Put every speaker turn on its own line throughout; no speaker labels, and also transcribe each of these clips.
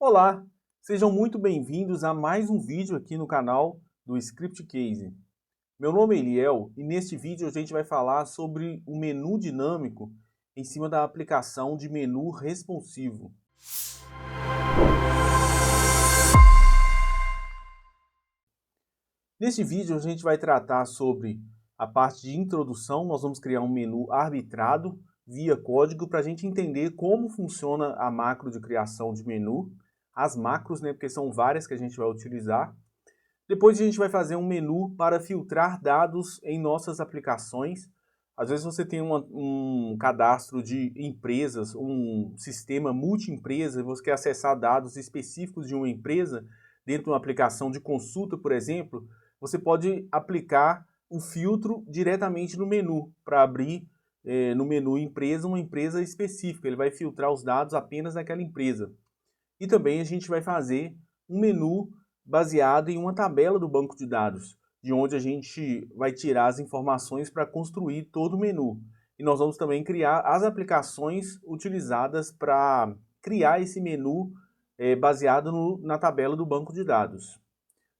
Olá, sejam muito bem-vindos a mais um vídeo aqui no canal do Script Case. Meu nome é Eliel e neste vídeo a gente vai falar sobre o menu dinâmico em cima da aplicação de menu responsivo. Neste vídeo a gente vai tratar sobre a parte de introdução. Nós vamos criar um menu arbitrado via código para a gente entender como funciona a macro de criação de menu, as macros, né, porque são várias que a gente vai utilizar. Depois a gente vai fazer um menu para filtrar dados em nossas aplicações. Às vezes você tem um cadastro de empresas, um sistema multi-empresa, e você quer acessar dados específicos de uma empresa dentro de uma aplicação de consulta, por exemplo, você pode aplicar o filtro diretamente no menu, para abrir no menu empresa uma empresa específica. Ele vai filtrar os dados apenas daquela empresa. E também a gente vai fazer um menu baseado em uma tabela do banco de dados, de onde a gente vai tirar as informações para construir todo o menu. E nós vamos também criar as aplicações utilizadas para criar esse menu baseado na tabela do banco de dados.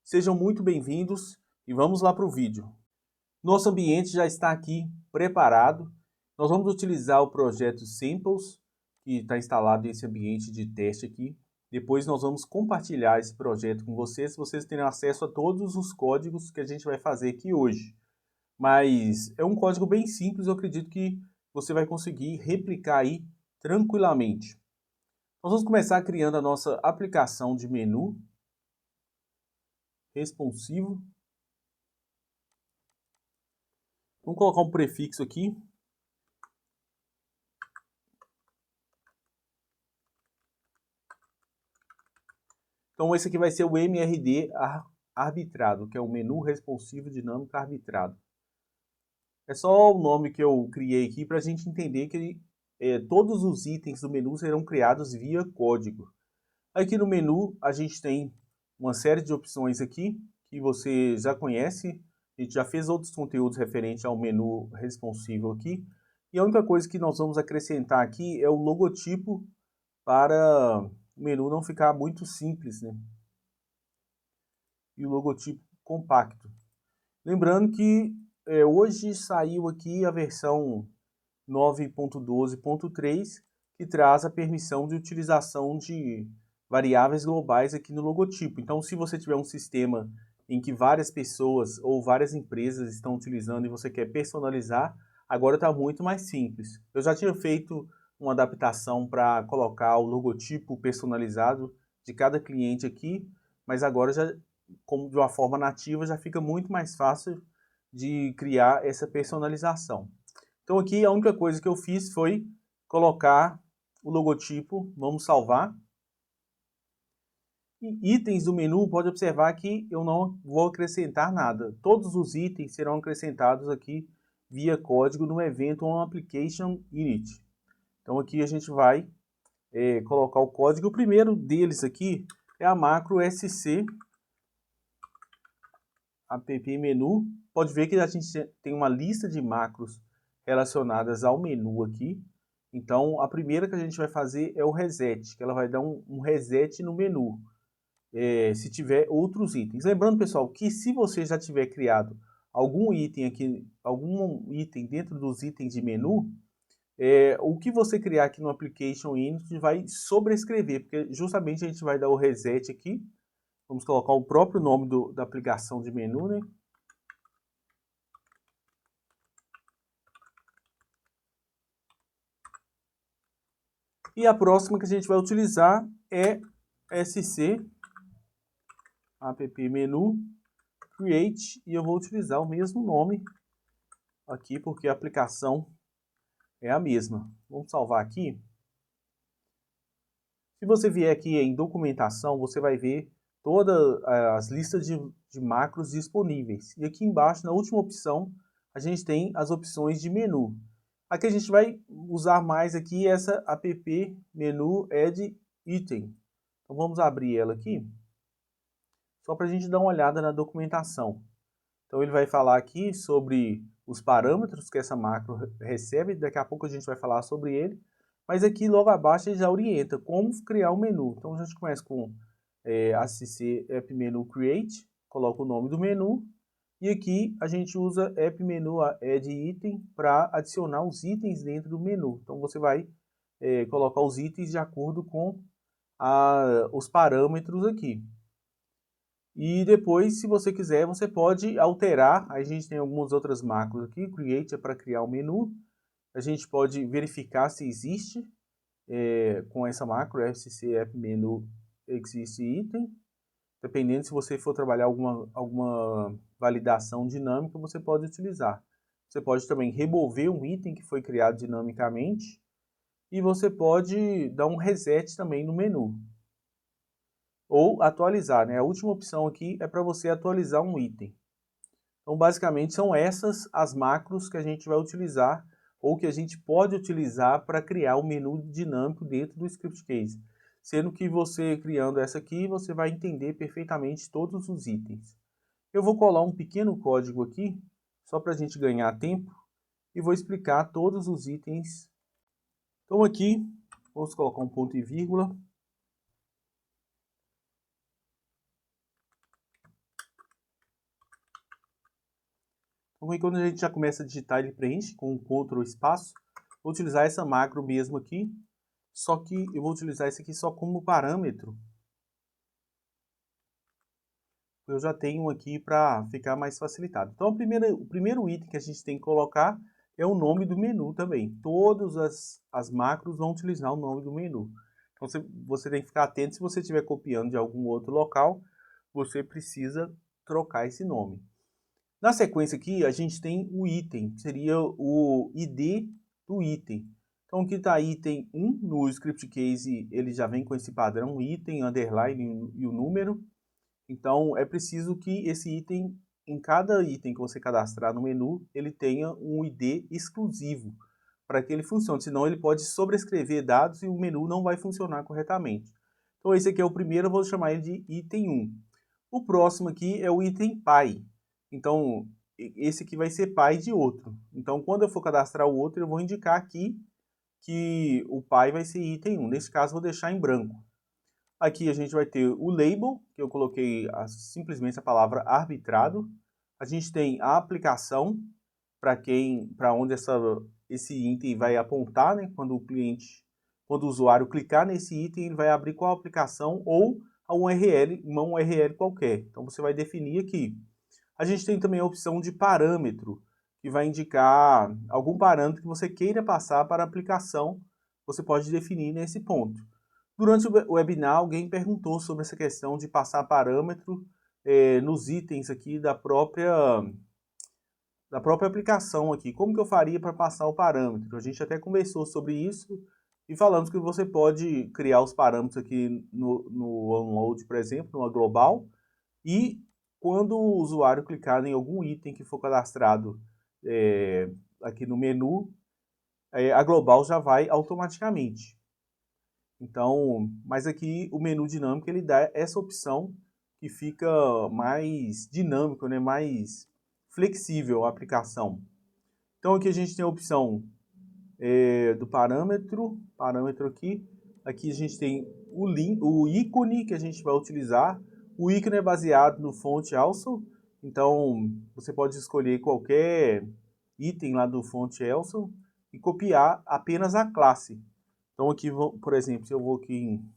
Sejam muito bem-vindos e vamos lá para o vídeo. Nosso ambiente já está aqui preparado. Nós vamos utilizar o projeto Samples, que está instalado nesse ambiente de teste aqui. Depois nós vamos compartilhar esse projeto com vocês terem acesso a todos os códigos que a gente vai fazer aqui hoje. Mas é um código bem simples, eu acredito que você vai conseguir replicar aí tranquilamente. Nós vamos começar criando a nossa aplicação de menu responsivo. Vamos colocar um prefixo aqui. Então esse aqui vai ser o MRD arbitrado, que é o menu responsivo dinâmico arbitrado. É só o nome que eu criei aqui para a gente entender que todos os itens do menu serão criados via código. Aqui no menu a gente tem uma série de opções aqui que você já conhece. A gente já fez outros conteúdos referentes ao menu responsivo aqui. E a única coisa que nós vamos acrescentar aqui é o logotipo para o menu não ficar muito simples, né? E o logotipo compacto. Lembrando que hoje saiu aqui a versão 9.12.3 que traz a permissão de utilização de variáveis globais aqui no logotipo. Então, se você tiver um sistema em que várias pessoas ou várias empresas estão utilizando e você quer personalizar, agora está muito mais simples. Eu já tinha feito uma adaptação para colocar o logotipo personalizado de cada cliente aqui, mas agora já, como de uma forma nativa, já fica muito mais fácil de criar essa personalização. Então aqui a única coisa que eu fiz foi colocar o logotipo, vamos salvar. E itens do menu, pode observar que eu não vou acrescentar nada. Todos os itens serão acrescentados aqui via código no evento OnApplication Init. Então aqui a gente vai colocar o código. O primeiro deles aqui é a macro SC app menu. Pode ver que a gente tem uma lista de macros relacionadas ao menu aqui. Então, a primeira que a gente vai fazer é o reset, que ela vai dar um reset no menu, se tiver outros itens. Lembrando, pessoal, que se você já tiver criado algum item aqui, algum item dentro dos itens de menu, o que você criar aqui no Application Init vai sobrescrever, porque justamente a gente vai dar o reset aqui. Vamos colocar o próprio nome da aplicação de menu, né? E a próxima que a gente vai utilizar é SC app menu create, e eu vou utilizar o mesmo nome aqui porque a aplicação é a mesma. Vamos salvar aqui. Se você vier aqui em documentação, você vai ver todas as listas de macros disponíveis. E aqui embaixo, na última opção, a gente tem as opções de menu. Aqui a gente vai usar mais aqui essa app menu add item. Então vamos abrir ela aqui, só para a gente dar uma olhada na documentação. Então ele vai falar aqui sobre os parâmetros que essa macro recebe, daqui a pouco a gente vai falar sobre ele. Mas aqui logo abaixo ele já orienta como criar o menu. Então a gente começa com ACC App Menu Create, coloca o nome do menu, e aqui a gente usa App Menu Add Item para adicionar os itens dentro do menu. Então você vai colocar os itens de acordo com os parâmetros aqui. E depois, se você quiser, você pode alterar. Aí a gente tem algumas outras macros aqui. Create é para criar o menu. A gente pode verificar se existe com essa macro, FCC App Menu Existe Item. Dependendo se você for trabalhar alguma validação dinâmica, você pode utilizar. Você pode também remover um item que foi criado dinamicamente. E você pode dar um reset também no menu. Ou atualizar, né? A última opção aqui é para você atualizar um item. Então, basicamente, são essas as macros que a gente vai utilizar ou que a gente pode utilizar para criar o menu dinâmico dentro do script case. Sendo que você criando essa aqui, você vai entender perfeitamente todos os itens. Eu vou colar um pequeno código aqui, só para a gente ganhar tempo, e vou explicar todos os itens. Então aqui, vamos colocar um ponto e vírgula. Então, aí, quando a gente já começa a digitar, ele preenche com um Ctrl espaço. Vou utilizar essa macro mesmo aqui, só que eu vou utilizar esse aqui só como parâmetro. Eu já tenho aqui para ficar mais facilitado. Então, o primeiro item que a gente tem que colocar é o nome do menu também. Todas as macros vão utilizar o nome do menu. Então, você tem que ficar atento, se você estiver copiando de algum outro local, você precisa trocar esse nome. Na sequência aqui, a gente tem o item, que seria o ID do item. Então aqui está item 1, no script case ele já vem com esse padrão, item, underline e o número. Então é preciso que esse item, em cada item que você cadastrar no menu, ele tenha um ID exclusivo para que ele funcione, senão ele pode sobrescrever dados e o menu não vai funcionar corretamente. Então esse aqui é o primeiro, eu vou chamar ele de item 1. O próximo aqui é o item pai. Então, esse aqui vai ser pai de outro. Então, quando eu for cadastrar o outro, eu vou indicar aqui que o pai vai ser item 1. Nesse caso, vou deixar em branco. Aqui a gente vai ter o label, que eu coloquei simplesmente a palavra arbitrado. A gente tem a aplicação, para onde esse item vai apontar, né? Quando o usuário clicar nesse item, ele vai abrir qual aplicação ou uma URL qualquer. Então, você vai definir aqui. A gente tem também a opção de parâmetro, que vai indicar algum parâmetro que você queira passar para a aplicação, você pode definir nesse ponto. Durante o webinar, alguém perguntou sobre essa questão de passar parâmetro nos itens aqui da própria aplicação aqui. Como que eu faria para passar o parâmetro? A gente até conversou sobre isso e falamos que você pode criar os parâmetros aqui no onload, por exemplo, numa global, e quando o usuário clicar em algum item que for cadastrado aqui no menu, a global já vai automaticamente. Então, mas aqui o menu dinâmico ele dá essa opção que fica mais dinâmico, né, mais flexível a aplicação. Então aqui a gente tem a opção do parâmetro aqui. Aqui a gente tem o ícone que a gente vai utilizar. O ícone é baseado no font also, então você pode escolher qualquer item lá do font also e copiar apenas a classe. Então aqui, por exemplo, se eu vou aqui em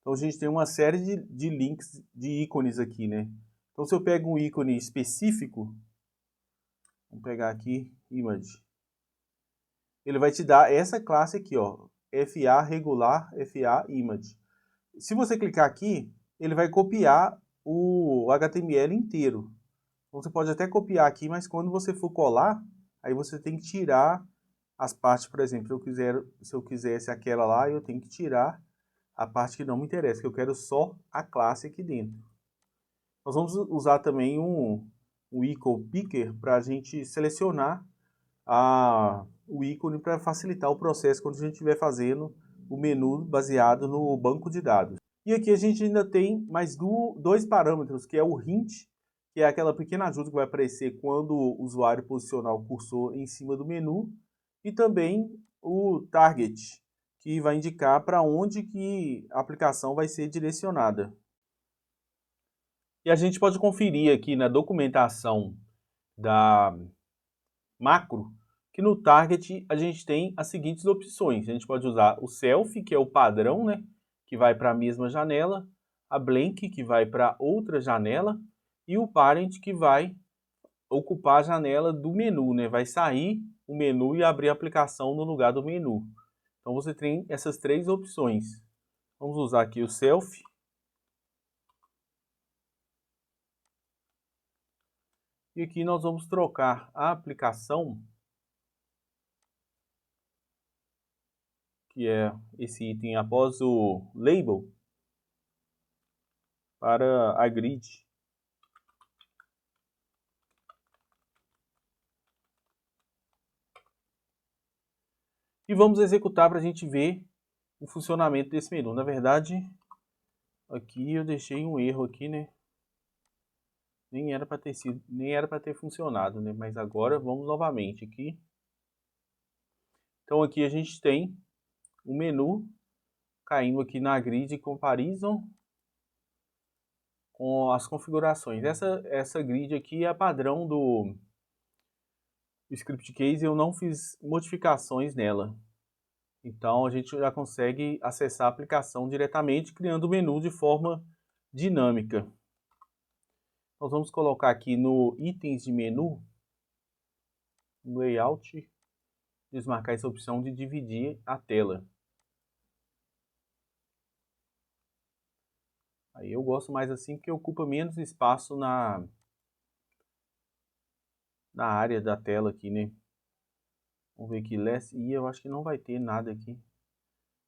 Então a gente tem uma série de links de ícones aqui, né? Então se eu pego um ícone específico, vamos pegar aqui, image, ele vai te dar essa classe aqui, ó, FA regular, FA image. Se você clicar aqui, ele vai copiar o HTML inteiro. Então você pode até copiar aqui, mas quando você for colar, aí você tem que tirar as partes, por exemplo, se eu quisesse aquela lá, eu tenho que tirar a parte que não me interessa, que eu quero só a classe aqui dentro. Nós vamos usar também um icon picker para a gente selecionar o ícone para facilitar o processo quando a gente estiver fazendo o menu baseado no banco de dados. E aqui a gente ainda tem mais dois parâmetros, que é o hint, que é aquela pequena ajuda que vai aparecer quando o usuário posicionar o cursor em cima do menu, e também o target, que vai indicar para onde que a aplicação vai ser direcionada. E a gente pode conferir aqui na documentação da macro, que no target a gente tem as seguintes opções. A gente pode usar o self, que é o padrão, né, que vai para a mesma janela, a blank, que vai para outra janela, e o parent, que vai ocupar a janela do menu, né, vai sair o menu e abrir a aplicação no lugar do menu. Então você tem essas três opções. Vamos usar aqui o self. E aqui nós vamos trocar a aplicação, que é esse item após o label, para a grid. E vamos executar para a gente ver o funcionamento desse menu. Na verdade, aqui eu deixei um erro aqui, né? Nem era para ter funcionado, né? Mas agora vamos novamente aqui. Então aqui a gente tem o menu caindo aqui na grid comparison com as configurações. Essa grid aqui é padrão do script case, eu não fiz modificações nela. Então a gente já consegue acessar a aplicação diretamente, criando o menu de forma dinâmica. Nós vamos colocar aqui no itens de menu, no layout, desmarcar essa opção de dividir a tela. Aí eu gosto mais assim porque ocupa menos espaço na área da tela aqui, né? Vamos ver aqui, less e eu acho que não vai ter nada aqui.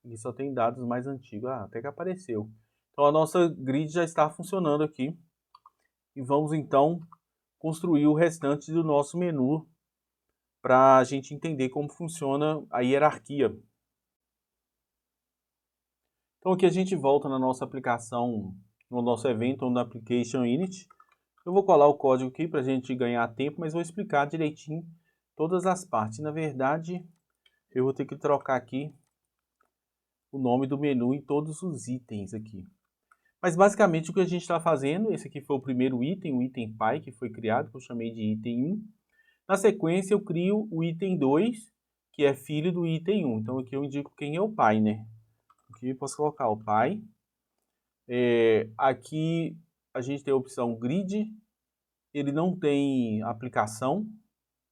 Aqui só tem dados mais antigos. Ah, até que apareceu. Então a nossa grid já está funcionando aqui. E vamos então construir o restante do nosso menu para a gente entender como funciona a hierarquia. Então aqui a gente volta na nossa aplicação, no nosso evento no Application Init. Eu vou colar o código aqui para a gente ganhar tempo, mas vou explicar direitinho todas as partes. Na verdade, eu vou ter que trocar aqui o nome do menu em todos os itens aqui. Mas basicamente o que a gente está fazendo, esse aqui foi o primeiro item, o item pai que foi criado, que eu chamei de item 1. Na sequência eu crio o item 2, que é filho do item 1. Então aqui eu indico quem é o pai, né? Aqui eu posso colocar o pai. Aqui a gente tem a opção grid, ele não tem aplicação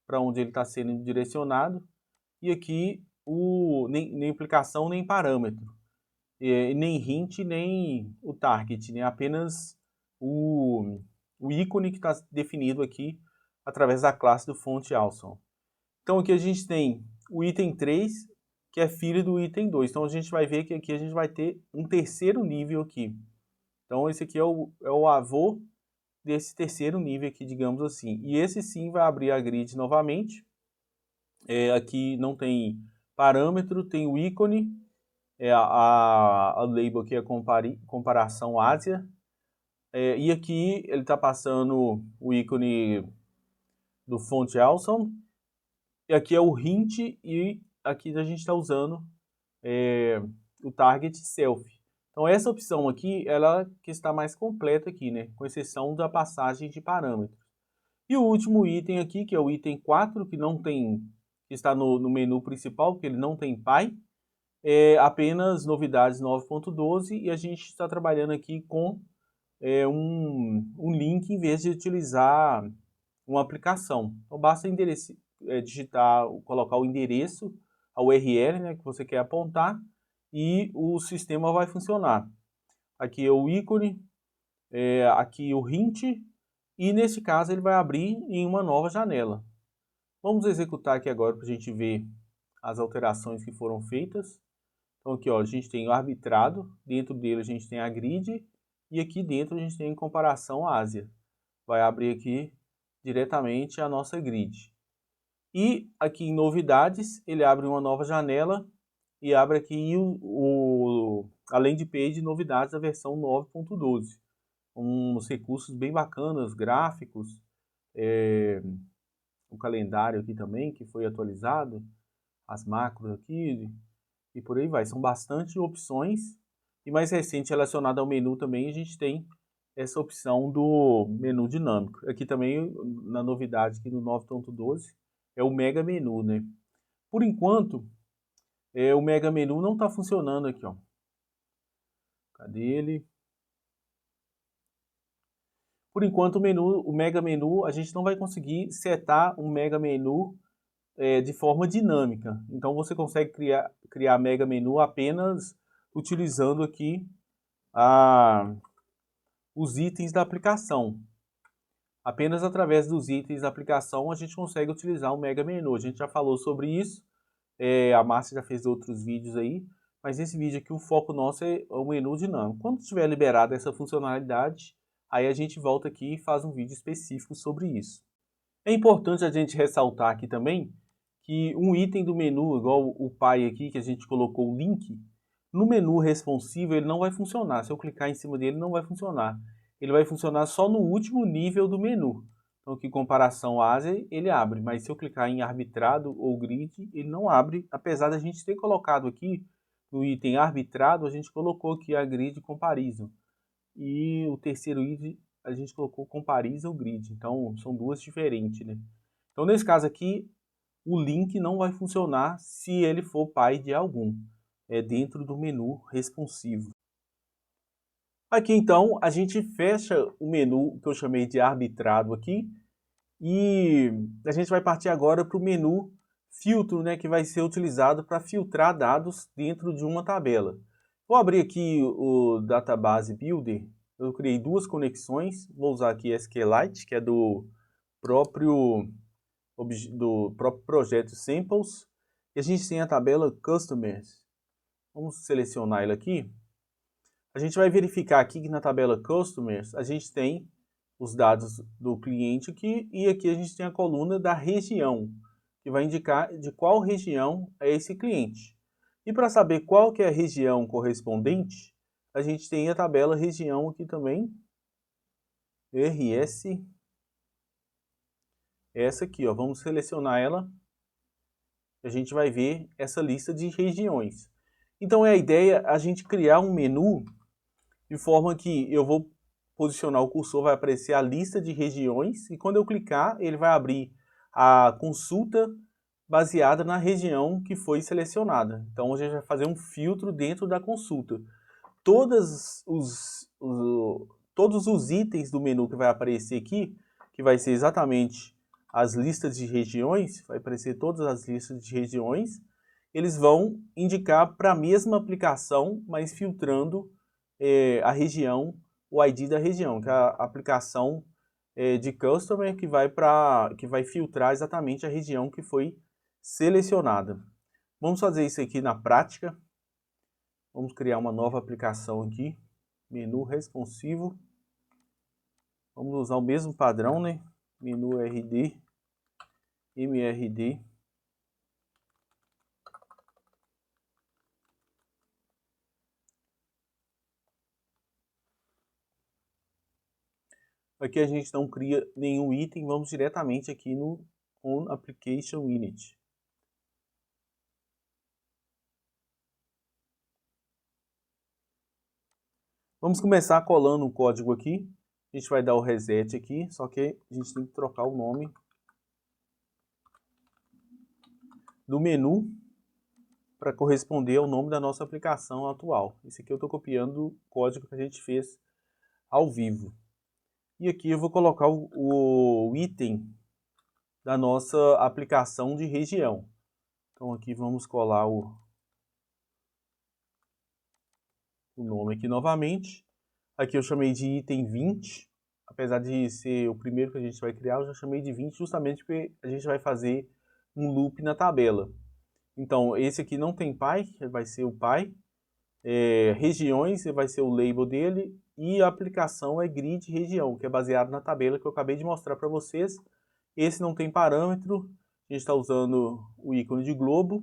para onde ele está sendo direcionado. E aqui nem aplicação nem parâmetro. Nem hint, nem o target, né? Apenas o ícone que está definido aqui através da classe do font awesome. Então aqui a gente tem o item 3, que é filho do item 2. Então a gente vai ver que aqui a gente vai ter um terceiro nível aqui. Então esse aqui é o avô desse terceiro nível aqui, digamos assim. E esse sim vai abrir a grid novamente. Aqui não tem parâmetro, tem o ícone. A label aqui é comparação Ásia. E aqui ele está passando o ícone do font awesome. E aqui é o hint e aqui a gente está usando o target self. Então essa opção aqui, ela que está mais completa aqui, né? Com exceção da passagem de parâmetros. E o último item aqui, que é o item 4, que não tem, que está no menu principal, porque ele não tem pai. Apenas novidades 9.12 e a gente está trabalhando aqui com um link em vez de utilizar uma aplicação. Então basta digitar, colocar o endereço, a URL, né, que você quer apontar e o sistema vai funcionar. Aqui é o ícone, aqui o hint e nesse caso ele vai abrir em uma nova janela. Vamos executar aqui agora para a gente ver as alterações que foram feitas. Então aqui ó, a gente tem o arbitrado, dentro dele a gente tem a grid e aqui dentro a gente tem em comparação a Ásia. Vai abrir aqui diretamente a nossa grid. E aqui em novidades, ele abre uma nova janela e abre aqui a landing page novidades da versão 9.12. Uns recursos bem bacanas, gráficos, o calendário aqui também, que foi atualizado, as macros aqui, e por aí vai. São bastante opções. E mais recente, relacionado ao menu também, a gente tem essa opção do menu dinâmico. Aqui também, na novidade aqui no 9.12, é o mega menu, né? Por enquanto, o mega menu não está funcionando aqui, ó. Cadê ele? Por enquanto, o mega menu, a gente não vai conseguir setar um mega menu de forma dinâmica. Então, você consegue criar mega menu apenas utilizando aqui os itens da aplicação. Apenas através dos itens da aplicação a gente consegue utilizar o mega menu. A gente já falou sobre isso, a Márcia já fez outros vídeos aí, mas nesse vídeo aqui o foco nosso é o menu dinâmico. Quando tiver liberada essa funcionalidade, aí a gente volta aqui e faz um vídeo específico sobre isso. É importante a gente ressaltar aqui também que um item do menu, igual o pai aqui, que a gente colocou o link, no menu responsivo ele não vai funcionar. Se eu clicar em cima dele, não vai funcionar. Ele vai funcionar só no último nível do menu. Então aqui, comparação ASA, ele abre. Mas se eu clicar em arbitrado ou grid, ele não abre. Apesar da gente ter colocado aqui, no item arbitrado, a gente colocou aqui a grid comparison. E o terceiro item, a gente colocou comparison grid. Então, são duas diferentes, né? Então, nesse caso aqui, o link não vai funcionar se ele for pai de algum. É dentro do menu responsivo. Aqui então a gente fecha o menu que eu chamei de arbitrado aqui e a gente vai partir agora para o menu filtro, né, que vai ser utilizado para filtrar dados dentro de uma tabela. Vou abrir aqui o Database Builder. Eu criei duas conexões. Vou usar aqui SQLite, que é do próprio projeto Samples. E a gente tem a tabela Customers. Vamos selecionar ele aqui. A gente vai verificar aqui que na tabela Customers a gente tem os dados do cliente aqui e aqui a gente tem a coluna da região, que vai indicar de qual região é esse cliente. E para saber qual que é a região correspondente, a gente tem a tabela região aqui também, RS, essa aqui, ó, vamos selecionar ela, a gente vai ver essa lista de regiões. Então é a ideia a gente criar um menu de forma que eu vou posicionar o cursor, vai aparecer a lista de regiões, e quando eu clicar, ele vai abrir a consulta baseada na região que foi selecionada. Então, a gente vai fazer um filtro dentro da consulta. Todos os itens do menu que vai aparecer aqui, que vai ser exatamente as listas de regiões, vai aparecer todas as listas de regiões, eles vão indicar para a mesma aplicação, mas filtrando a região, o ID da região, que é a aplicação de Customer que vai filtrar exatamente a região que foi selecionada. Vamos fazer isso aqui na prática. Vamos criar uma nova aplicação aqui, menu responsivo. Vamos usar o mesmo padrão, né? Menu RD, MRD. Aqui a gente não cria nenhum item, vamos diretamente aqui no On Application Init. Vamos começar colando o código aqui. A gente vai dar o reset aqui, só que a gente tem que trocar o nome do menu para corresponder ao nome da nossa aplicação atual. Esse aqui eu estou copiando o código que a gente fez ao vivo. E aqui eu vou colocar o item da nossa aplicação de região. Então aqui vamos colar o nome aqui novamente. Aqui eu chamei de item 20. Apesar de ser o primeiro que a gente vai criar, eu já chamei de 20 justamente porque a gente vai fazer um loop na tabela. Então, esse aqui não tem pai, vai ser o pai. Regiões, vai ser o label dele. E a aplicação é grid região, que é baseado na tabela que eu acabei de mostrar para vocês. Esse não tem parâmetro, a gente está usando o ícone de globo.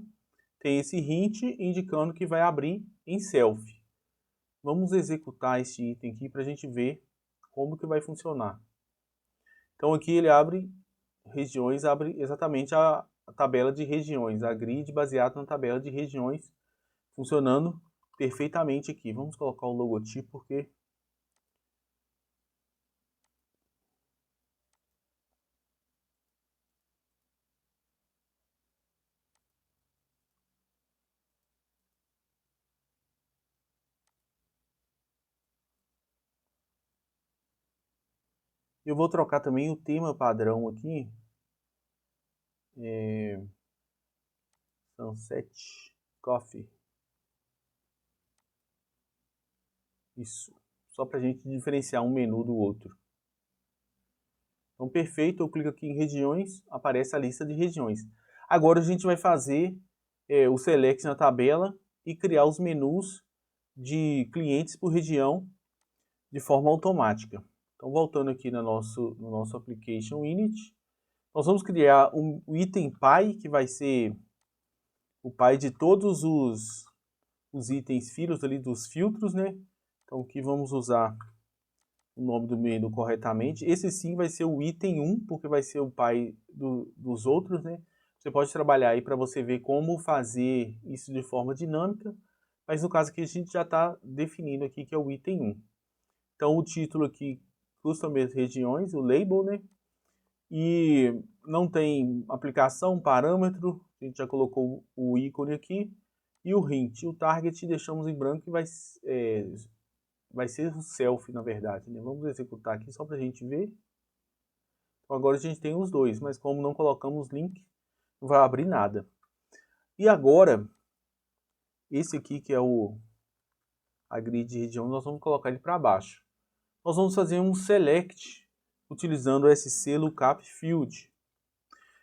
tem esse hint indicando que vai abrir em self. Vamos executar este item aqui para a gente ver como que vai funcionar. Então aqui ele abre regiões, abre exatamente a tabela de regiões, a grid baseada na tabela de regiões, funcionando perfeitamente aqui. Vamos colocar o logotipo porque eu vou trocar também o tema padrão aqui, Sunset Coffee. Isso, só para a gente diferenciar um menu do outro. Então, perfeito, eu clico aqui em regiões, aparece a lista de regiões. Agora a gente vai fazer o select na tabela e criar os menus de clientes por região de forma automática. Então, voltando aqui no nosso Application Init, nós vamos criar um item pai, que vai ser o pai de todos os itens filhos ali dos filtros, né? Então, aqui vamos usar o nome do menu corretamente. Esse sim vai ser o item 1, porque vai ser o pai dos outros, né? Você pode trabalhar aí para você ver como fazer isso de forma dinâmica, mas no caso aqui a gente já está definindo aqui que é o item 1. Então o título aqui, Customer Regiões, o label, né? E não tem aplicação, parâmetro, a gente já colocou o ícone aqui, e o hint, o target deixamos em branco e vai ser o self, na verdade, né? Vamos executar aqui só para a gente ver. Então, agora a gente tem os dois, mas como não colocamos link, não vai abrir nada. E agora, esse aqui que é a grid de região, nós vamos colocar ele para baixo. Nós vamos fazer um select utilizando o SC Lookup Field.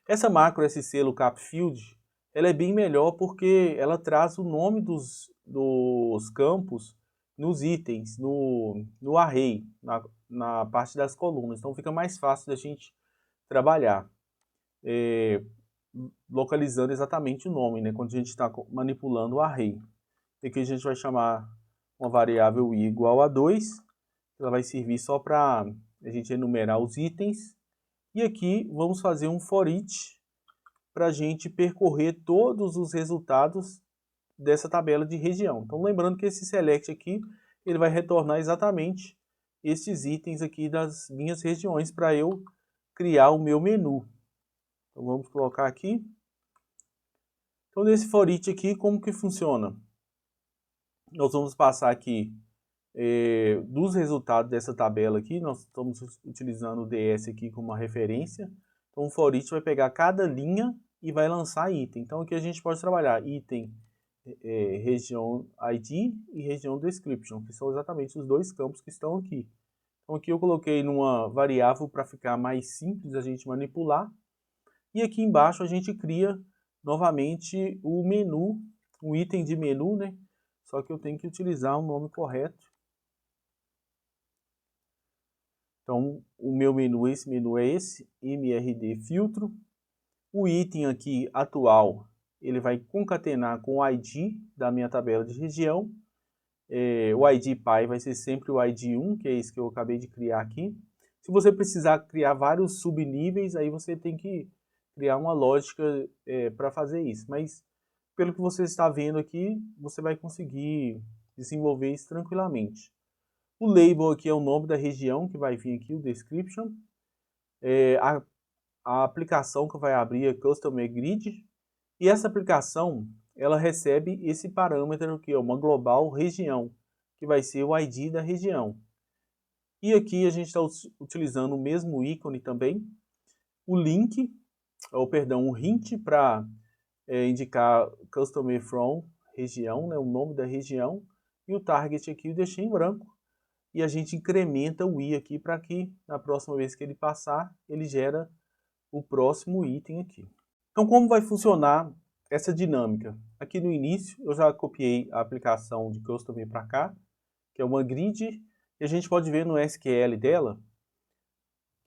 Essa macro SC Lookup Field, ela é bem melhor porque ela traz o nome dos campos nos itens, no array, na parte das colunas. Então fica mais fácil da gente trabalhar, localizando exatamente o nome, né, quando a gente está manipulando o array. Aqui a gente vai chamar uma variável i igual a 2, ela vai servir só para a gente enumerar os itens. E aqui vamos fazer um for each para a gente percorrer todos os resultados dessa tabela de região. Então lembrando que esse select aqui, ele vai retornar exatamente esses itens aqui das minhas regiões para eu criar o meu menu. Então vamos colocar aqui. Então nesse for each aqui, como que funciona? Nós vamos passar aqui dos resultados dessa tabela aqui, nós estamos utilizando o DS aqui como uma referência. Então o for each vai pegar cada linha e vai lançar item. Então aqui a gente pode trabalhar item região ID e região description, que são exatamente os dois campos que estão aqui. Então aqui eu coloquei numa variável para ficar mais simples a gente manipular. E aqui embaixo a gente cria novamente o menu, um item de menu, né? Só que eu tenho que utilizar o nome correto. Então o meu menu, esse menu é esse, MRD filtro. O item aqui atual, ele vai concatenar com o ID da minha tabela de região. O ID pai vai ser sempre o ID 1, que é esse que eu acabei de criar aqui. Se você precisar criar vários subníveis, aí você tem que criar uma lógica para fazer isso. Mas pelo que você está vendo aqui, você vai conseguir desenvolver isso tranquilamente. O label aqui é o nome da região que vai vir aqui, o description. A aplicação que vai abrir é Customer Grid. E essa aplicação, ela recebe esse parâmetro que é uma global região, que vai ser o ID da região. E aqui a gente está utilizando o mesmo ícone também, o link, ou perdão, o hint para indicar Customer From região, né, o nome da região, e o target aqui eu deixei em branco. E a gente incrementa o i aqui para que na próxima vez que ele passar, ele gera o próximo item aqui. Então como vai funcionar essa dinâmica? Aqui no início eu já copiei a aplicação de Customer para cá, que é uma grid, e a gente pode ver no SQL dela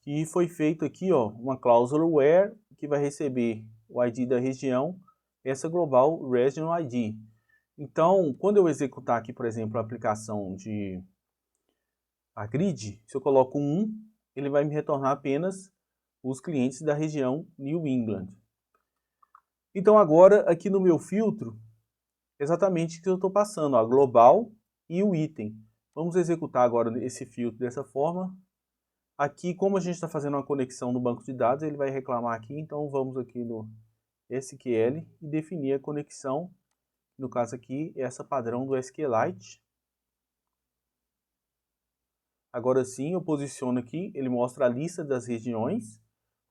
que foi feito aqui, ó, uma cláusula where, que vai receber o ID da região, essa Global Regional ID. Então, quando eu executar aqui, por exemplo, a aplicação de a grid, se eu coloco 1, ele vai me retornar apenas os clientes da região New England. Então agora, aqui no meu filtro, exatamente o que eu estou passando, a global e o item. Vamos executar agora esse filtro dessa forma. Aqui, como a gente está fazendo uma conexão no banco de dados, ele vai reclamar aqui, então vamos aqui no SQL e definir a conexão. No caso aqui, essa padrão do SQLite. Agora sim, eu posiciono aqui, ele mostra a lista das regiões.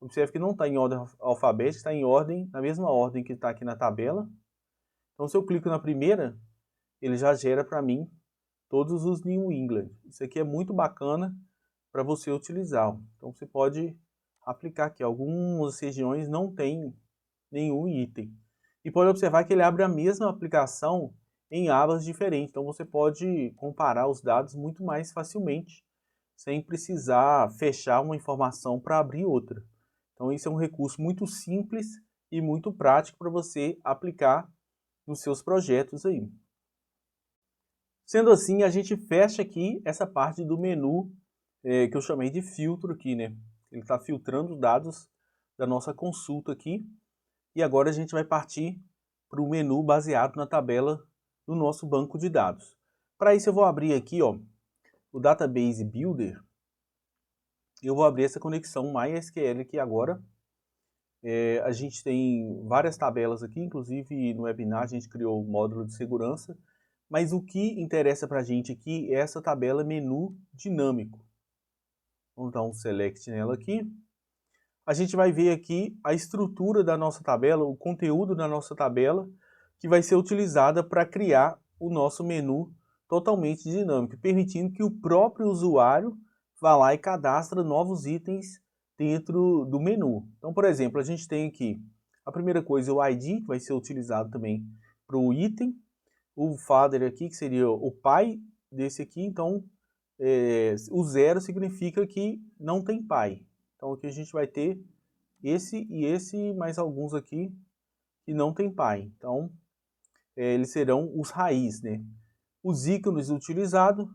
Observe que não está em ordem alfabética, está em ordem, na mesma ordem que está aqui na tabela. Então, se eu clico na primeira, ele já gera para mim todos os New England. Isso aqui é muito bacana para você utilizar. Então, você pode aplicar aqui. Algumas regiões não tem nenhum item. E pode observar que ele abre a mesma aplicação em abas diferentes. Então, você pode comparar os dados muito mais facilmente, sem precisar fechar uma informação para abrir outra. Então, isso é um recurso muito simples e muito prático para você aplicar nos seus projetos aí. Sendo assim, a gente fecha aqui essa parte do menu que eu chamei de filtro aqui, né? Ele está filtrando os dados da nossa consulta aqui. E agora a gente vai partir para o menu baseado na tabela do nosso banco de dados. Para isso eu vou abrir aqui, ó, o Database Builder. Eu vou abrir essa conexão MySQL aqui agora. A gente tem várias tabelas aqui, inclusive no webinar a gente criou o módulo de segurança. Mas o que interessa para a gente aqui é essa tabela menu dinâmico. Vamos dar um select nela aqui. A gente vai ver aqui a estrutura da nossa tabela, o conteúdo da nossa tabela, que vai ser utilizada para criar o nosso menu totalmente dinâmico, permitindo que o próprio usuário vá lá e cadastre novos itens dentro do menu. Então, por exemplo, a gente tem aqui a primeira coisa, o ID, que vai ser utilizado também para o item, o father aqui, que seria o pai desse aqui, então o 0 significa que não tem pai. Então aqui a gente vai ter esse e esse, mais alguns aqui que não tem pai. Então eles serão os raiz, né? Os ícones utilizados,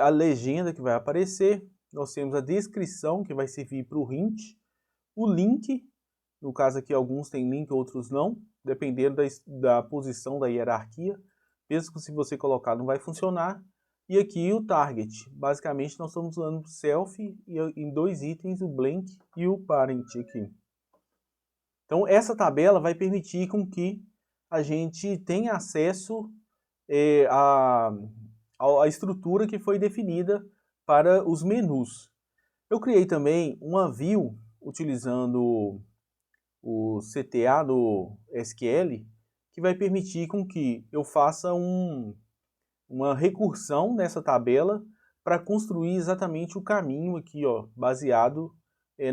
a legenda que vai aparecer, nós temos a descrição que vai servir para o hint, o link, no caso aqui alguns têm link, outros não, dependendo da posição da hierarquia, mesmo que se você colocar não vai funcionar. E aqui o target, basicamente nós estamos usando o self e em dois itens, o blank e o parent aqui. Então essa tabela vai permitir com que a gente tenha acesso à estrutura que foi definida para os menus. Eu criei também uma view utilizando o CTA do SQL, que vai permitir com que eu faça uma recursão nessa tabela para construir exatamente o caminho aqui, ó, baseado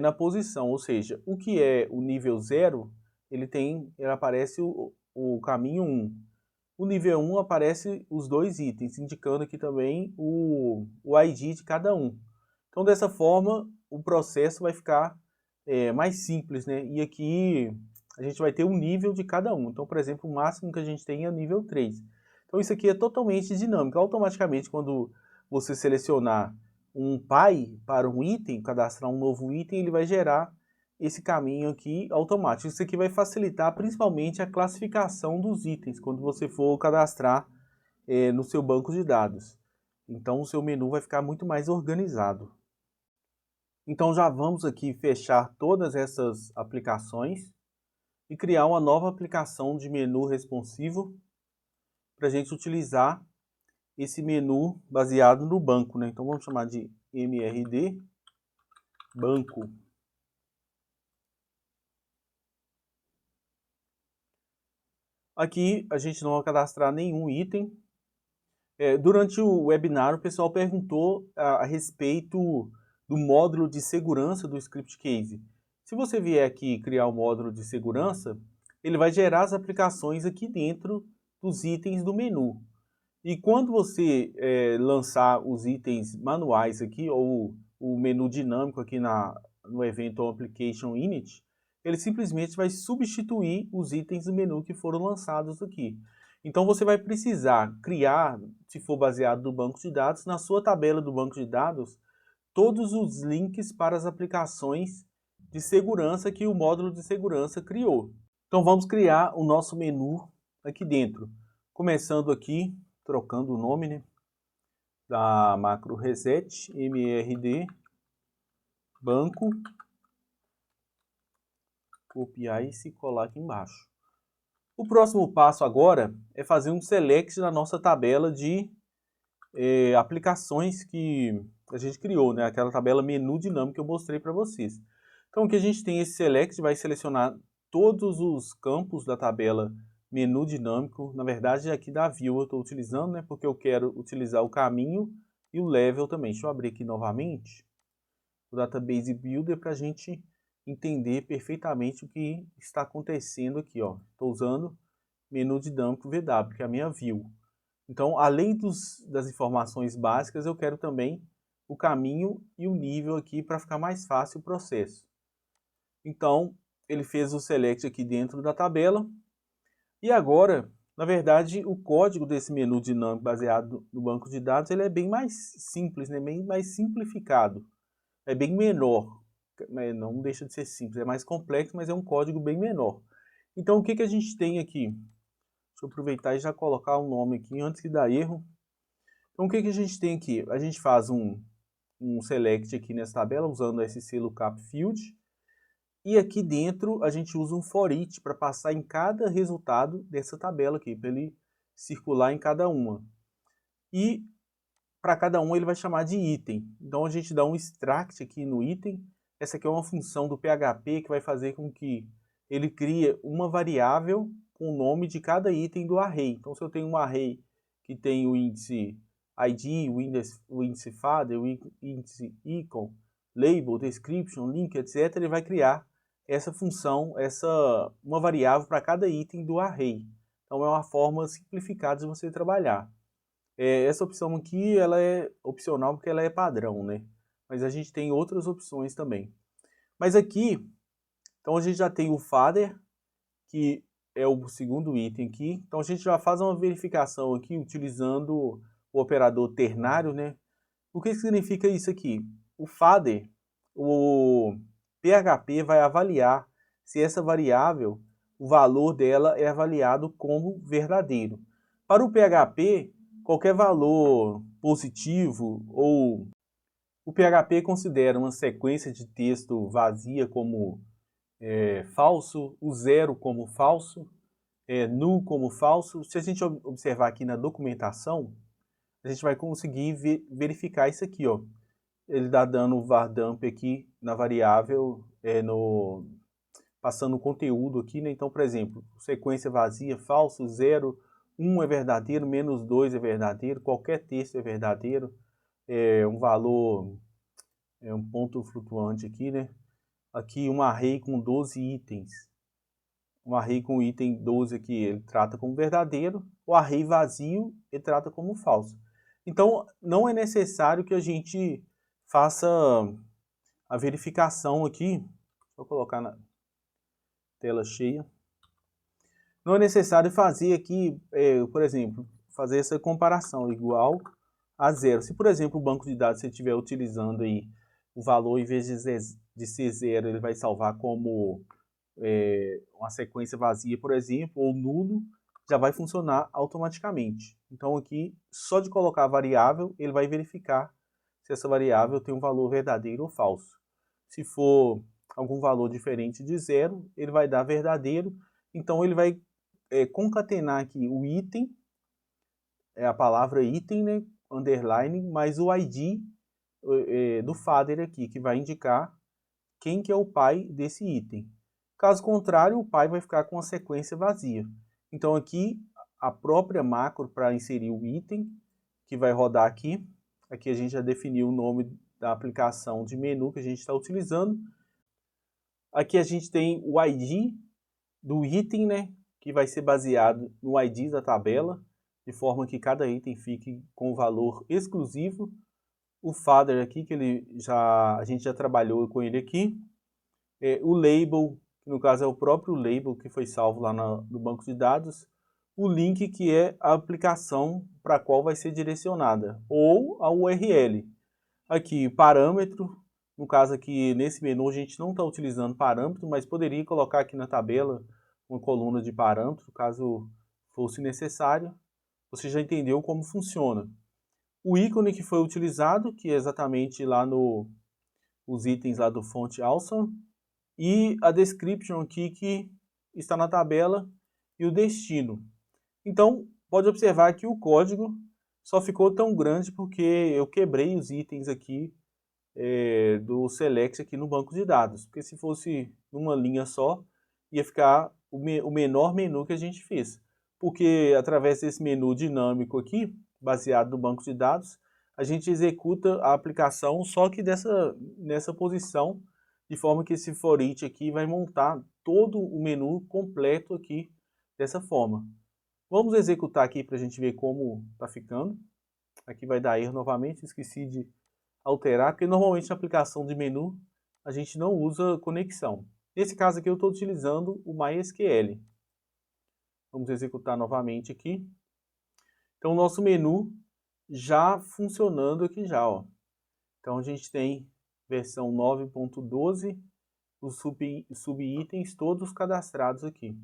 na posição. Ou seja, o que é o nível 0, ele aparece o caminho 1. O nível 1 aparece os dois itens, indicando aqui também o ID de cada um. Então, dessa forma, o processo vai ficar mais simples, né? E aqui a gente vai ter um nível de cada um. Então, por exemplo, o máximo que a gente tem é nível 3. Então, isso aqui é totalmente dinâmico. Automaticamente, quando você selecionar um pai para um item, cadastrar um novo item, ele vai gerar esse caminho aqui automático. Isso aqui vai facilitar principalmente a classificação dos itens, quando você for cadastrar no seu banco de dados. Então, o seu menu vai ficar muito mais organizado. Então já vamos aqui fechar todas essas aplicações e criar uma nova aplicação de menu responsivo para a gente utilizar esse menu baseado no banco, né? Então vamos chamar de MRD banco. Aqui a gente não vai cadastrar nenhum item. Durante o webinar o pessoal perguntou a respeito do módulo de segurança do Script Case. Se você vier aqui criar o módulo de segurança, ele vai gerar as aplicações aqui dentro dos itens do menu. E quando você lançar os itens manuais aqui, ou o menu dinâmico aqui no evento Application Init, ele simplesmente vai substituir os itens do menu que foram lançados aqui. Então você vai precisar criar, se for baseado no banco de dados, na sua tabela do banco de dados, todos os links para as aplicações de segurança que o módulo de segurança criou. Então vamos criar o nosso menu aqui dentro. Começando aqui, trocando o nome, né, da macro reset, mrd, banco, copiar e se colar aqui embaixo. O próximo passo agora é fazer um select na nossa tabela de aplicações que a gente criou, né? Aquela tabela menu dinâmico que eu mostrei para vocês. Então aqui a gente tem esse select, vai selecionar todos os campos da tabela menu dinâmico. Na verdade aqui da view eu estou utilizando, né? Porque eu quero utilizar o caminho e o level também. Deixa eu abrir aqui novamente o Database Builder para a gente entender perfeitamente o que está acontecendo aqui, ó. Estou usando menu dinâmico VW, que é a minha view. Então, além das informações básicas, eu quero também o caminho e o nível aqui para ficar mais fácil o processo. Então, ele fez o select aqui dentro da tabela. E agora, na verdade, o código desse menu dinâmico baseado no banco de dados, ele é bem mais simples, né? Bem mais simplificado. É bem menor. Não deixa de ser simples, é mais complexo, mas é um código bem menor. Então, o que a gente tem aqui? Deixa eu aproveitar e já colocar um nome aqui antes que dá erro. Então, o que a gente tem aqui? A gente faz um select aqui nessa tabela, usando esse lookup field. E aqui dentro, a gente usa um for each para passar em cada resultado dessa tabela aqui, para ele circular em cada uma. E para cada um ele vai chamar de item. Então, a gente dá um extract aqui no item. Essa aqui é uma função do PHP que vai fazer com que ele crie uma variável com o nome de cada item do array. Então, se eu tenho um array que tem o índice ID, o índice father, o índice icon, label, description, link, etc., ele vai criar essa função, uma variável para cada item do array. Então, é uma forma simplificada de você trabalhar. Essa opção aqui, ela é opcional porque ela é padrão, né? Mas a gente tem outras opções também. Mas aqui, então a gente já tem o father, que é o segundo item aqui. Então a gente já faz uma verificação aqui utilizando o operador ternário, né? O que significa isso aqui? O father, o PHP vai avaliar se essa variável, o valor dela é avaliado como verdadeiro. Para o PHP, qualquer valor positivo ou o PHP considera uma sequência de texto vazia como falso, o zero como falso, null como falso. Se a gente observar aqui na documentação, a gente vai conseguir verificar isso aqui, ó. Ele está dando o vardump aqui na variável, passando o conteúdo aqui, né? Então, por exemplo, sequência vazia, falso, 0, 1 é verdadeiro, menos 2 é verdadeiro, qualquer texto é verdadeiro, um valor, um ponto flutuante aqui, né? Aqui um array com 12 itens. Um array com item 12 aqui, ele trata como verdadeiro, o array vazio, ele trata como falso. Então, não é necessário que a gente faça a verificação aqui, vou colocar na tela cheia. Não é necessário fazer aqui, por exemplo, fazer essa comparação igual a 0. Se, por exemplo, o banco de dados você estiver utilizando aí o valor, em vez de ser 0, ele vai salvar como uma sequência vazia, por exemplo, ou nulo, já vai funcionar automaticamente. Então aqui, só de colocar a variável, ele vai verificar se essa variável tem um valor verdadeiro ou falso. Se for algum valor diferente de 0, ele vai dar verdadeiro. Então ele vai concatenar aqui o item, a palavra item, né, underline, mais o ID do father aqui, que vai indicar quem que é o pai desse item. Caso contrário, o pai vai ficar com a sequência vazia. Então aqui, a própria macro para inserir o item, que vai rodar aqui. Aqui a gente já definiu o nome da aplicação de menu que a gente está utilizando. Aqui a gente tem o ID do item, né, que vai ser baseado no ID da tabela, de forma que cada item fique com valor exclusivo. O father aqui, que a gente já trabalhou com ele aqui. O label, que no caso é o próprio label que foi salvo lá no banco de dados, o link que é a aplicação para a qual vai ser direcionada, ou a URL. Aqui, parâmetro, no caso aqui nesse menu a gente não está utilizando parâmetro, mas poderia colocar aqui na tabela uma coluna de parâmetro, caso fosse necessário. Você já entendeu como funciona. O ícone que foi utilizado, que é exatamente lá os itens lá do Font Awesome, e a description aqui que está na tabela e o destino. Então, pode observar que o código só ficou tão grande porque eu quebrei os itens aqui do select aqui no banco de dados. Porque se fosse uma linha só, ia ficar o menor menu que a gente fez. Porque através desse menu dinâmico aqui, baseado no banco de dados, a gente executa a aplicação só que nessa posição, de forma que esse for each aqui vai montar todo o menu completo aqui dessa forma. Vamos executar aqui para a gente ver como está ficando. Aqui vai dar erro novamente, esqueci de alterar, porque normalmente na aplicação de menu a gente não usa conexão. Nesse caso aqui eu estou utilizando o MySQL. Vamos executar novamente aqui. Então o nosso menu já funcionando aqui já, ó. Então a gente tem versão 9.12, os subitens todos cadastrados aqui.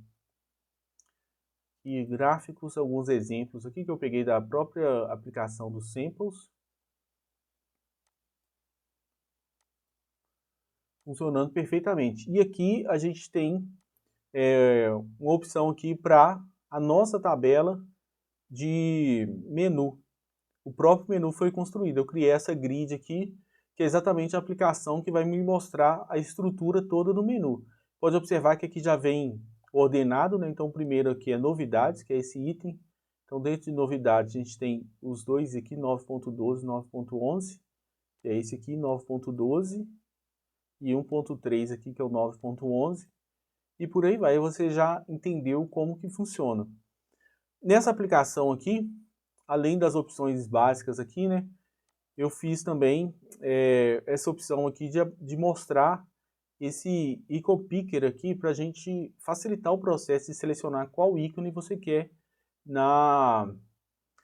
E gráficos, alguns exemplos aqui que eu peguei da própria aplicação dos samples. Funcionando perfeitamente. E aqui a gente tem uma opção aqui para a nossa tabela de menu. O próprio menu foi construído. Eu criei essa grid aqui, que é exatamente a aplicação que vai me mostrar a estrutura toda do menu. Pode observar que aqui já vem ordenado, né? Então o primeiro aqui é novidades, que é esse item. Então dentro de novidades a gente tem os dois aqui, 9.12 e 9.11, que é esse aqui, 9.12, e 1.3 aqui, que é o 9.11. E por aí vai, você já entendeu como que funciona. Nessa aplicação aqui, além das opções básicas aqui, né, eu fiz também essa opção aqui de mostrar esse icon picker aqui para a gente facilitar o processo de selecionar qual ícone você quer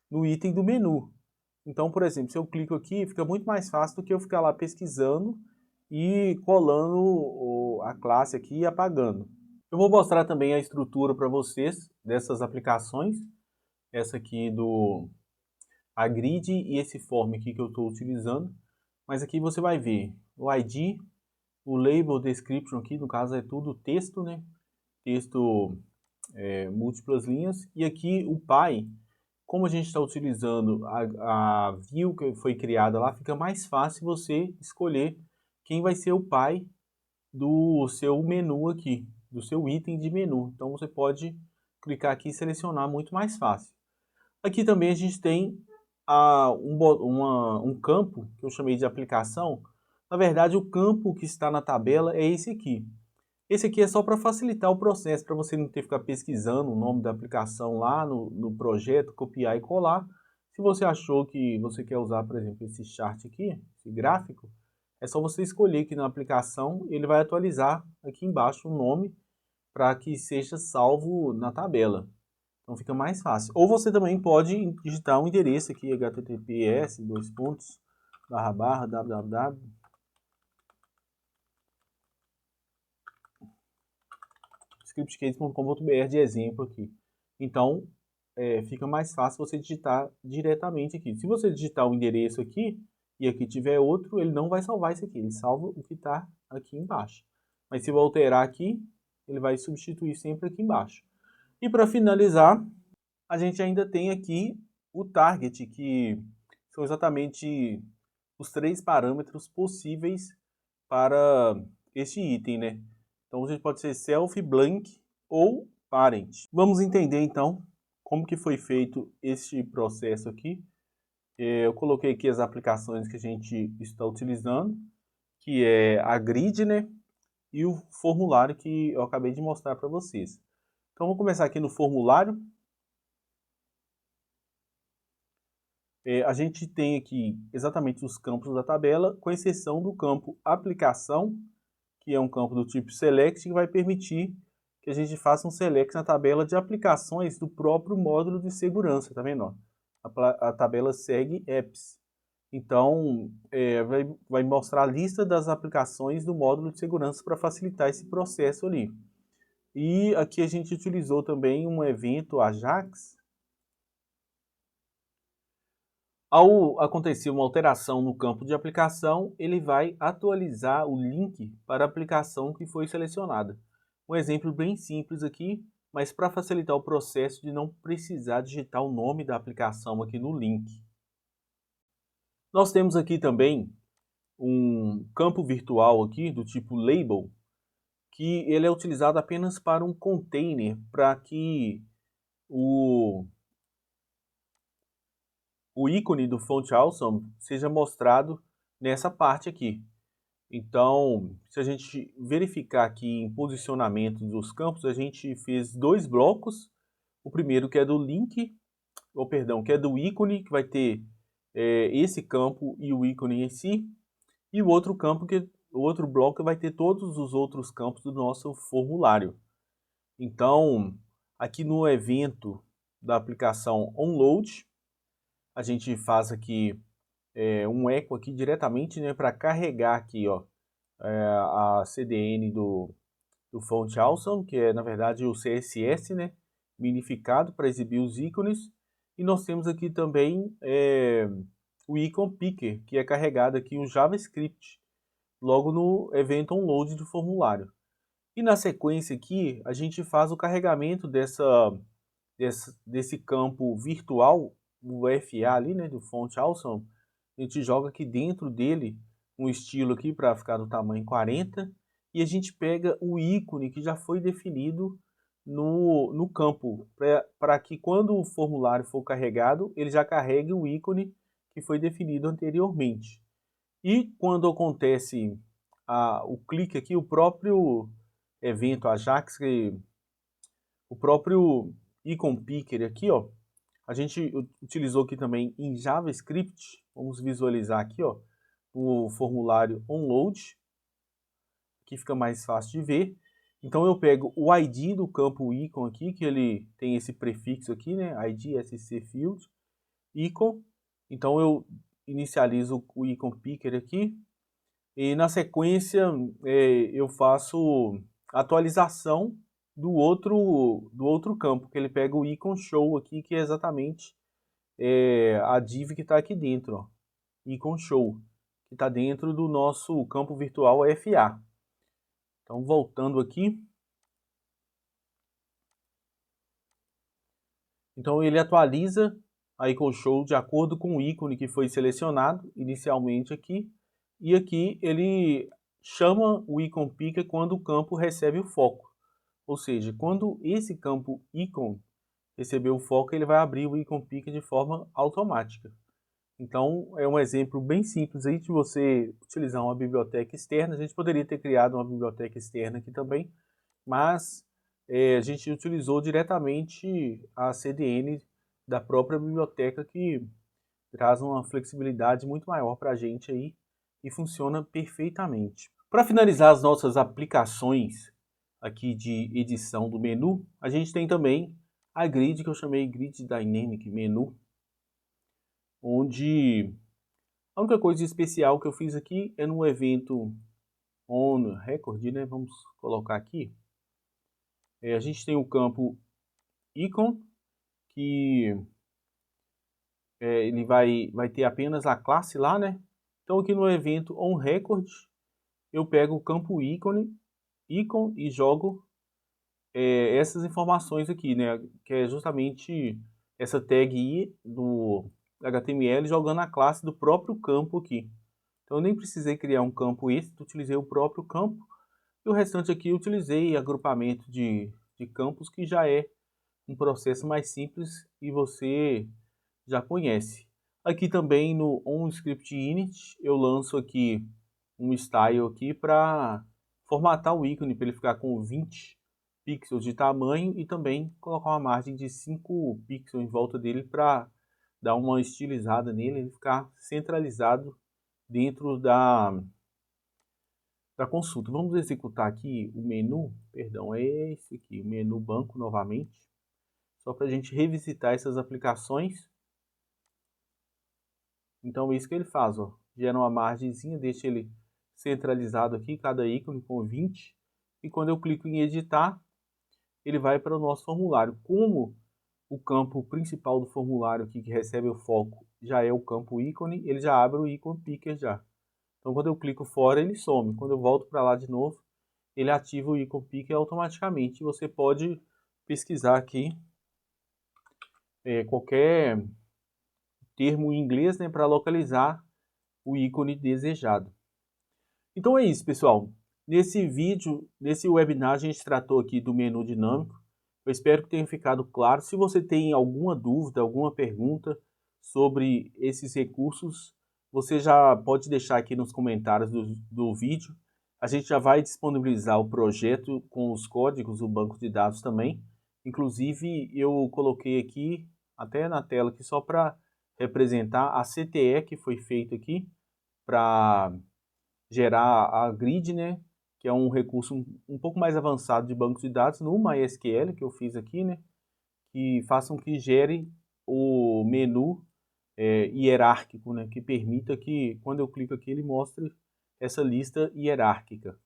no item do menu. Então, por exemplo, se eu clico aqui, fica muito mais fácil do que eu ficar lá pesquisando e colando a classe aqui e apagando. Eu vou mostrar também a estrutura para vocês dessas aplicações. Essa aqui a grid e esse form aqui que eu estou utilizando. Mas aqui você vai ver o ID, o label description aqui, no caso é tudo texto, né? Texto múltiplas linhas. E aqui o pai, como a gente está utilizando a view que foi criada lá, fica mais fácil você escolher quem vai ser o pai do seu menu aqui, do seu item de menu. Então você pode clicar aqui e selecionar muito mais fácil. Aqui também a gente tem um campo que eu chamei de aplicação. Na verdade, o campo que está na tabela é esse aqui. Esse aqui é só para facilitar o processo, para você não ter que ficar pesquisando o nome da aplicação lá no projeto, copiar e colar. Se você achou que você quer usar, por exemplo, esse chart aqui, esse gráfico, é só você escolher aqui na aplicação, ele vai atualizar aqui embaixo o nome para que seja salvo na tabela. Então fica mais fácil. Ou você também pode digitar um endereço aqui, https://www. scriptcase.com.br de exemplo aqui. Então, fica mais fácil você digitar diretamente aqui. Se você digitar o endereço aqui, e aqui tiver outro, ele não vai salvar isso aqui, ele salva o que está aqui embaixo. Mas se eu alterar aqui, ele vai substituir sempre aqui embaixo. E para finalizar, a gente ainda tem aqui o target, que são exatamente os 3 parâmetros possíveis para este item, né? Então, a gente pode ser self, blank ou parent. Vamos entender, então, como que foi feito este processo aqui. Eu coloquei aqui as aplicações que a gente está utilizando, que é a grid, né? E o formulário que eu acabei de mostrar para vocês. Então, vamos começar aqui no formulário. A gente tem aqui exatamente os campos da tabela, com exceção do campo aplicação, que é um campo do tipo select, que vai permitir que a gente faça um select na tabela de aplicações do próprio módulo de segurança, tá vendo? A tabela segue apps. Então, vai mostrar a lista das aplicações do módulo de segurança para facilitar esse processo ali. E aqui a gente utilizou também um evento Ajax. Ao acontecer uma alteração no campo de aplicação, ele vai atualizar o link para a aplicação que foi selecionada. Um exemplo bem simples aqui, mas para facilitar o processo de não precisar digitar o nome da aplicação aqui no link. Nós temos aqui também um campo virtual aqui do tipo label, que ele é utilizado apenas para um container, para que o ícone do Font Awesome seja mostrado nessa parte aqui. Então, se a gente verificar aqui em posicionamento dos campos, a gente fez dois blocos. O primeiro que é do link, que é do ícone, que vai ter esse campo e o ícone em si. E o outro campo, o outro bloco vai ter todos os outros campos do nosso formulário. Então, aqui no evento da aplicação onload, a gente faz aqui um eco aqui diretamente, né, para carregar aqui, ó, a CDN do Font Awesome, que é na verdade o CSS, né, minificado para exibir os ícones. E nós temos aqui também o Icon Picker, que é carregado aqui o JavaScript, logo no evento onload do formulário. E na sequência aqui, a gente faz o carregamento desse campo virtual, o FA ali, né, do Font Awesome. A gente joga aqui dentro dele um estilo aqui para ficar no tamanho 40, e a gente pega o ícone que já foi definido no campo, para que quando o formulário for carregado, ele já carregue o ícone que foi definido anteriormente. E quando acontece o clique aqui, o próprio evento Ajax, o próprio Icon Picker aqui, ó, a gente utilizou aqui também em JavaScript. Vamos visualizar aqui, ó, o formulário onload, que fica mais fácil de ver. Então eu pego o ID do campo icon aqui, que ele tem esse prefixo aqui, né, ID SC Field, icon. Então eu inicializo o Icon Picker aqui, e na sequência eu faço atualização do outro campo, que ele pega o Icon Show aqui, que é exatamente a div que está aqui dentro, ó, Icon Show, que está dentro do nosso campo virtual FA. Então, voltando aqui. Então, ele atualiza a Icon Show de acordo com o ícone que foi selecionado inicialmente aqui. E aqui ele chama o Icon Picker quando o campo recebe o foco. Ou seja, quando esse campo Icon receber o foco, ele vai abrir o Icon Picker de forma automática. Então, é um exemplo bem simples aí de você utilizar uma biblioteca externa. A gente poderia ter criado uma biblioteca externa aqui também, mas a gente utilizou diretamente a CDN da própria biblioteca, que traz uma flexibilidade muito maior para a gente aí e funciona perfeitamente. Para finalizar as nossas aplicações aqui de edição do menu, a gente tem também a grid, que eu chamei Grid Dynamic Menu, onde a única coisa especial que eu fiz aqui é no evento on record, né? Vamos colocar aqui. A gente tem o campo icon, que ele vai ter apenas a classe lá, né? Então aqui no evento on record, eu pego o campo icon e jogo essas informações aqui, né? Que é justamente essa tag i do HTML jogando a classe do próprio campo aqui. Então eu nem precisei criar um campo extra, utilizei o próprio campo. E o restante aqui eu utilizei agrupamento de campos, que já é um processo mais simples e você já conhece. Aqui também no onScriptInit eu lanço aqui um style aqui para formatar o ícone para ele ficar com 20 pixels de tamanho, e também colocar uma margem de 5 pixels em volta dele para dar uma estilizada nele, ele ficar centralizado dentro da consulta. Vamos executar aqui o menu, perdão, é esse aqui, o menu banco novamente, só para a gente revisitar essas aplicações. Então é isso que ele faz, ó, gera uma margenzinha, deixa ele centralizado aqui, cada ícone com 20, e quando eu clico em editar, ele vai para o nosso formulário. Como o campo principal do formulário aqui que recebe o foco já é o campo ícone, ele já abre o ícone picker já. Então quando eu clico fora ele some, quando eu volto para lá de novo, ele ativa o ícone picker automaticamente. Você pode pesquisar aqui qualquer termo em inglês, né, para localizar o ícone desejado. Então é isso, pessoal. Nesse vídeo, nesse webinar, a gente tratou aqui do menu dinâmico. Eu espero que tenha ficado claro. Se você tem alguma dúvida, alguma pergunta sobre esses recursos, você já pode deixar aqui nos comentários do vídeo. A gente já vai disponibilizar o projeto com os códigos do banco de dados também. Inclusive, eu coloquei aqui, até na tela aqui, só para representar a CTE que foi feita aqui para gerar a grid, né, que é um recurso um pouco mais avançado de banco de dados no MySQL, que eu fiz aqui, né, que façam que gere o menu hierárquico, né, que permita que, quando eu clico aqui, ele mostre essa lista hierárquica.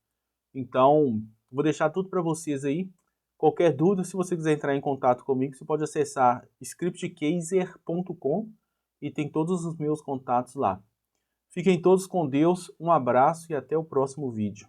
Então, vou deixar tudo para vocês aí. Qualquer dúvida, se você quiser entrar em contato comigo, você pode acessar scriptcaser.com e tem todos os meus contatos lá. Fiquem todos com Deus, um abraço e até o próximo vídeo.